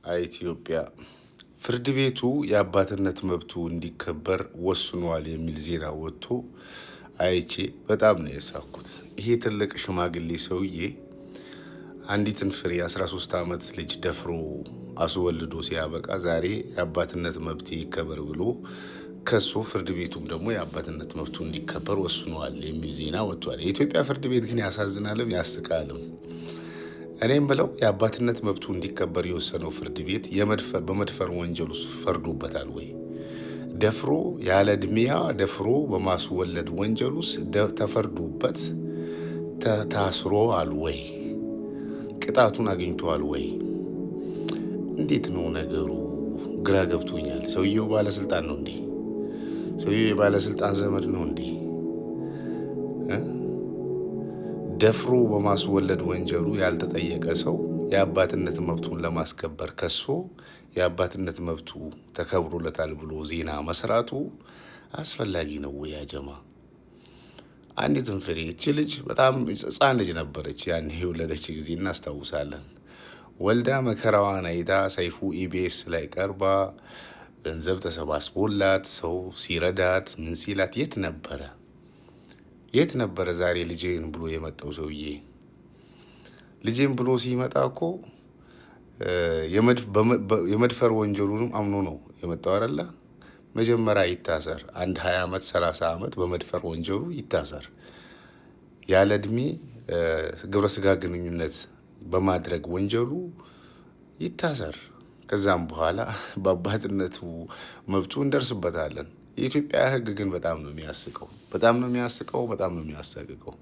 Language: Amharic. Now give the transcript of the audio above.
ኢትዮጵያ ፍርድ ቤቱ የአባትነት መብቱ እንዲከበር ወስኗል የሚል ዜና ወጥቶ አይቼ በጣም ነው የሳኩት። ይሄ ትልቅ ሽማግሌ ሰውዬ አንዲትን ፍሬ 13 ዓመት ልጅ ደፍሮ አስወልዶ ሲያበቃ ዛሬ የአባትነት መብት ይከበር ብሎ ከሶ ፍርድ ቤቱም ደግሞ የአባትነት መብቱ እንዲከበር ወስኗል የሚል ዜና ወጥቷል። የኢትዮጵያ ፍርድ ቤት ግን ያሳዝናልም ያስቃልም። እኔም ብለው የአባትነት መብቱ እንዲከበር የወሰነው ፍርድ ቤት በመድፈር ወንጀል ውስጥ ፈርዶበታል ወይ? ደፍሮ ያለ እድሜያ ደፍሮ በማስወለድ ወንጀል ውስጥ ተፈርዶበት ታስሯል ወይ? ቅጣቱን አግኝቷል ወይ? እንዴት ነው ነገሩ? ግራ ገብቶኛል። ሰውየው ባለስልጣን ነው እንዴ? ሰውየው የባለስልጣን ዘመድ ነው እንዴ? ደፍሮ በማስወለድ ወንጀሉ ያልተጠየቀ ሰው የአባትነት መብቱን ለማስከበር ከሶ የአባትነት መብቱ ተከብሮለታል ብሎ ዜና መስራቱ አስፈላጊ ነው ወይ? ያጀማ አንዲትን ፍሬ እቺ ልጅ በጣም ሕፃን ልጅ ነበረች። ያን የወለደች ጊዜ እናስታውሳለን። ወልዳ መከራዋን አይታ ሰይፉ ኢቢኤስ ላይ ቀርባ ገንዘብ ተሰባስቦላት ሰው ሲረዳት ምን ሲላት የት ነበረ? ዛሬ ልጄን ብሎ የመጣው ሰውዬ ልጄን ብሎ ሲመጣ እኮ የመድፈር ወንጀሉንም አምኖ ነው የመጣው አይደለ? መጀመሪያ ይታሰር። 20 ዓመት 30 ዓመት በመድፈር ወንጀሉ ይታሰር። ያለ እድሜ ግብረ ስጋ ግንኙነት በማድረግ ወንጀሉ ይታሰር። ከዛም በኋላ በአባትነቱ መብቱ እንደርስበታለን። የኢትዮጵያ ሕግ ግን በጣም ነው የሚያስቀው፣ በጣም ነው የሚያሳቅቀው።